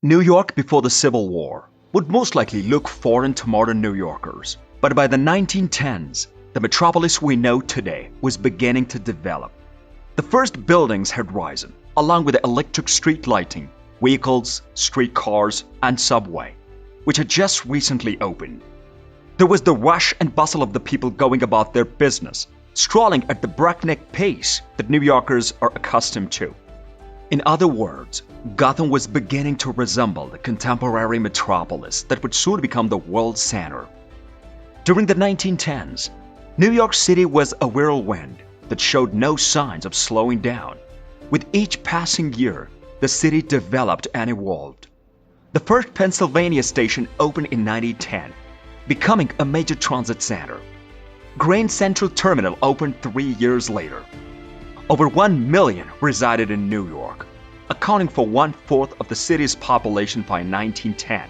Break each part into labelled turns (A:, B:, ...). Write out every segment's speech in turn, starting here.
A: New York before the Civil War would most likely look foreign to modern New Yorkers, but by the 1910s, the metropolis we know today was beginning to develop. The first buildings had risen, along with the electric street lighting, vehicles, streetcars, and subway, which had just recently opened. There was the rush and bustle of the people going about their business, strolling at the breakneck pace that New Yorkers are accustomed to. In other words, Gotham was beginning to resemble the contemporary metropolis that would soon become the world center. During the 1910s, New York City was a whirlwind that showed no signs of slowing down. With each passing year, the city developed and evolved. The first Pennsylvania station opened in 1910, becoming a major transit center. Grand Central Terminal opened 3 years later. Over 1 million resided in New York, accounting for 1/4 of the city's population by 1910.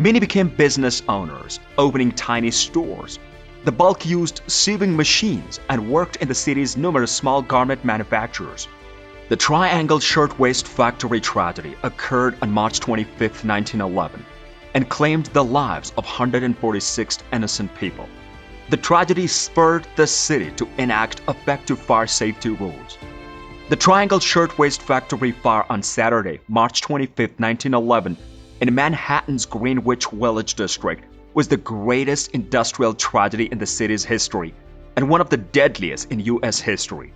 A: Many became business owners, opening tiny stores. The bulk used sewing machines and worked in the city's numerous small garment manufacturers. The Triangle Shirtwaist Factory tragedy occurred on March 25, 1911, and claimed the lives of 146 innocent people. The tragedy spurred the city to enact effective fire safety rules. The Triangle Shirtwaist Factory fire on Saturday, March 25, 1911, in Manhattan's Greenwich Village district was the greatest industrial tragedy in the city's history and one of the deadliest in U.S. history.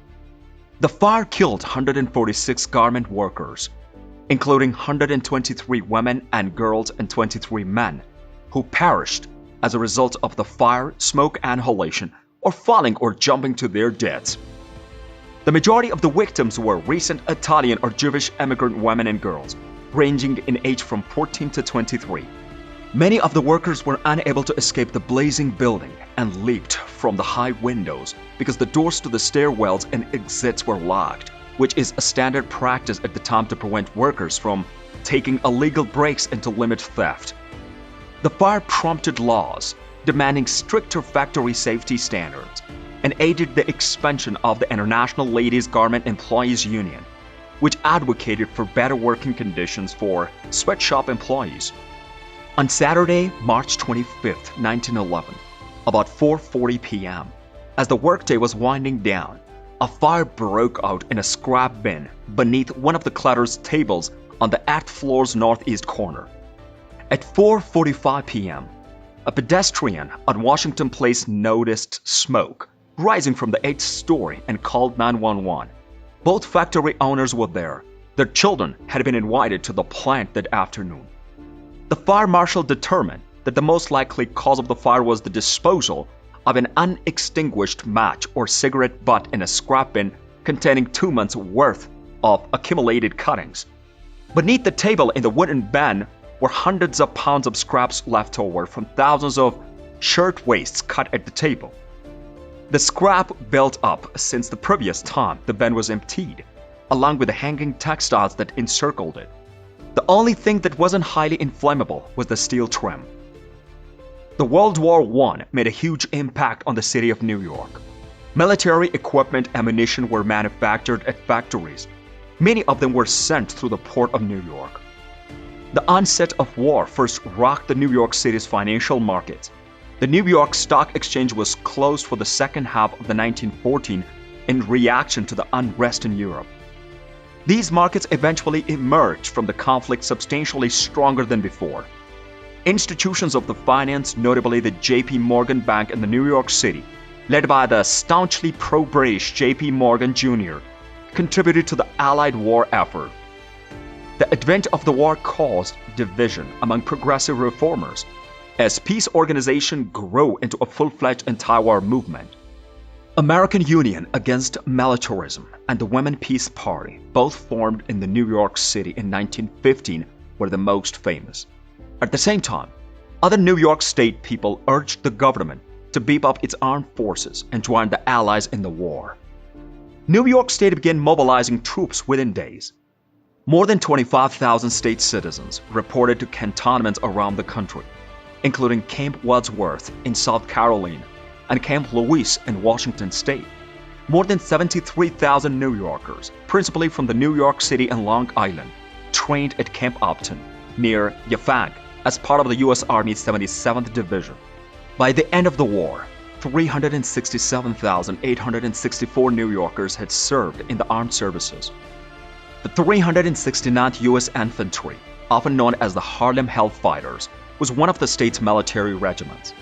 A: The fire killed 146 garment workers, including 123 women and girls and 23 men, who perished as a result of the fire, smoke inhalation, or falling or jumping to their deaths. The majority of the victims were recent Italian or Jewish immigrant women and girls, ranging in age from 14 to 23. Many of the workers were unable to escape the blazing building and leaped from the high windows because the doors to the stairwells and exits were locked, which is a standard practice at the time to prevent workers from taking illegal breaks and to limit theft. The fire prompted laws demanding stricter factory safety standards and aided the expansion of the International Ladies Garment Employees Union, which advocated for better working conditions for sweatshop employees. On Saturday, March 25, 1911, about 4:40 p.m., as the workday was winding down, a fire broke out in a scrap bin beneath one of the clutter's tables on the 8th floor's northeast corner. At 4:45 p.m., a pedestrian on Washington Place noticed smoke rising from the 8th story and called 911. Both factory owners were there. Their children had been invited to the plant that afternoon. The fire marshal determined that the most likely cause of the fire was the disposal of an unextinguished match or cigarette butt in a scrap bin containing 2 months' worth of accumulated cuttings. Beneath the table in the wooden bin were hundreds of pounds of scraps left over from thousands of shirt waists cut at the table. The scrap built up since the previous time the bin was emptied, along with the hanging textiles that encircled it. The only thing that wasn't highly inflammable was the steel trim. The World War I made a huge impact on the city of New York. Military equipment and ammunition were manufactured at factories. Many of them were sent through the port of New York. The onset of war first rocked the New York City's financial markets. The New York Stock Exchange was closed for the second half of the 1914 in reaction to the unrest in Europe. These markets eventually emerged from the conflict substantially stronger than before. Institutions of the finance, notably the J.P. Morgan Bank in the New York City, led by the staunchly pro-British J.P. Morgan Jr., contributed to the Allied war effort. The advent of the war caused division among progressive reformers as peace organization grew into a full-fledged anti-war movement. American Union Against Militarism and the Women Peace Party, both formed in the New York City in 1915, were the most famous. At the same time, other New York State people urged the government to beef up its armed forces and join the Allies in the war. New York State began mobilizing troops within days. More than 25,000 state citizens reported to cantonments around the country, including Camp Wadsworth in South Carolina and Camp Lewis in Washington State. More than 73,000 New Yorkers, principally from the New York City and Long Island, trained at Camp Upton. near Yafang as part of the U.S. Army's 77th Division. By the end of the war, 367,864 New Yorkers had served in the armed services. The 369th U.S. Infantry, often known as the Harlem Hellfighters, was one of the state's military regiments.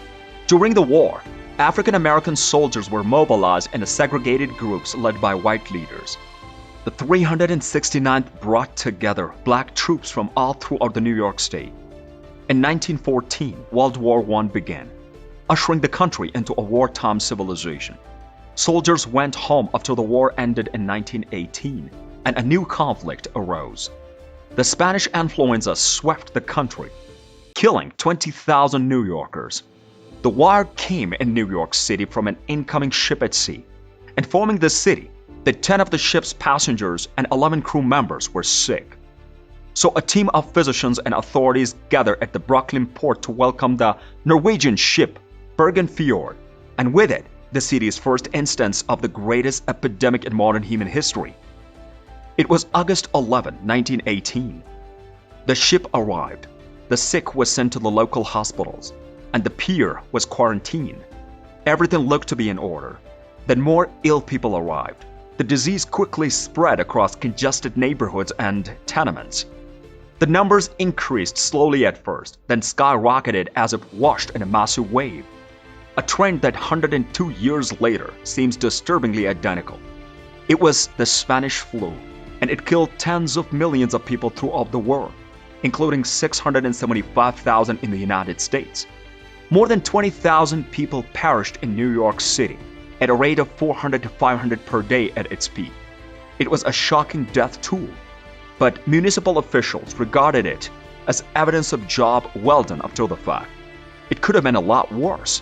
A: During the war, African American soldiers were mobilized into segregated groups led by white leaders. The 369th brought together black troops from all throughout the New York state. In 1914, World War I began, ushering the country into a wartime civilization. Soldiers went home after the war ended in 1918, and a new conflict arose. The Spanish influenza swept the country, killing 20,000 New Yorkers. The wire came in New York City from an incoming ship at sea. Informing the city that 10 of the ship's passengers and 11 crew members were sick. So a team of physicians and authorities gathered at the Brooklyn port to welcome the Norwegian ship Bergen Fjord, and with it, the city's first instance of the greatest epidemic in modern human history. It was August 11, 1918. The ship arrived, the sick was sent to the local hospitals, and the pier was quarantined. Everything looked to be in order. Then more ill people arrived. The disease quickly spread across congested neighborhoods and tenements. The numbers increased slowly at first, then skyrocketed as if washed in a massive wave. A trend that 102 years later seems disturbingly identical. It was the Spanish flu, and it killed tens of millions of people throughout the world, including 675,000 in the United States. More than 20,000 people perished in New York City, at a rate of 400 to 500 per day at its peak. It was a shocking death toll, but municipal officials regarded it as evidence of job well done after the fact. It could have been a lot worse.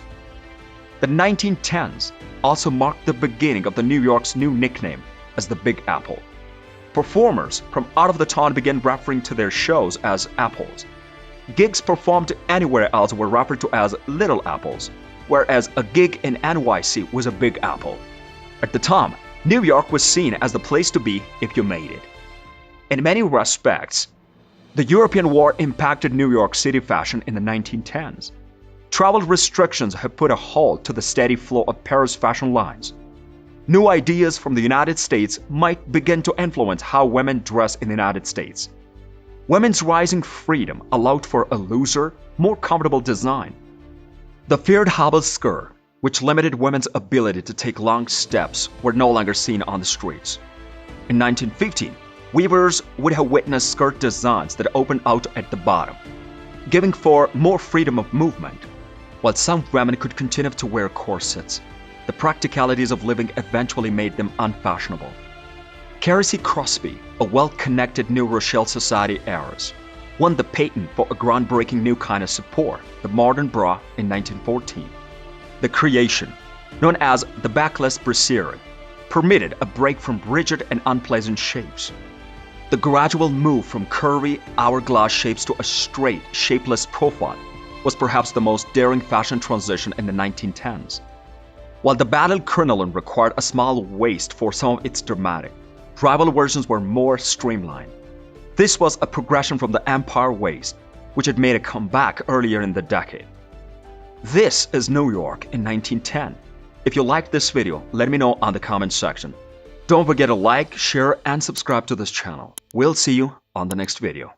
A: The 1910s also marked the beginning of the New York's new nickname as the Big Apple. Performers from out of the town began referring to their shows as apples. Gigs performed anywhere else were referred to as Little Apples, whereas a gig in NYC was a Big Apple. At the time, New York was seen as the place to be if you made it. In many respects, the European war impacted New York City fashion in the 1910s. Travel restrictions have put a halt to the steady flow of Paris fashion lines. New ideas from the United States might begin to influence how women dress in the United States. Women's rising freedom allowed for a looser, more comfortable design. The feared hobble skirt, which limited women's ability to take long steps, were no longer seen on the streets. In 1915, weavers would have witnessed skirt designs that opened out at the bottom, giving for more freedom of movement. While some women could continue to wear corsets, the practicalities of living eventually made them unfashionable. Carrie C. Crosby, a well-connected New Rochelle society heiress, won the patent for a groundbreaking new kind of support, the modern bra, in 1914. The creation, known as the backless brassiere, permitted a break from rigid and unpleasant shapes. The gradual move from curvy, hourglass shapes to a straight, shapeless profile was perhaps the most daring fashion transition in the 1910s. While the battle crinoline required a small waist for some of its dramatic, rival versions were more streamlined. This was a progression from the empire waist, which had made a comeback earlier in the decade. This is New York in 1910. If you liked this video, let me know on the comment section. Don't forget to like, share, and subscribe to this channel. We'll see you on the next video.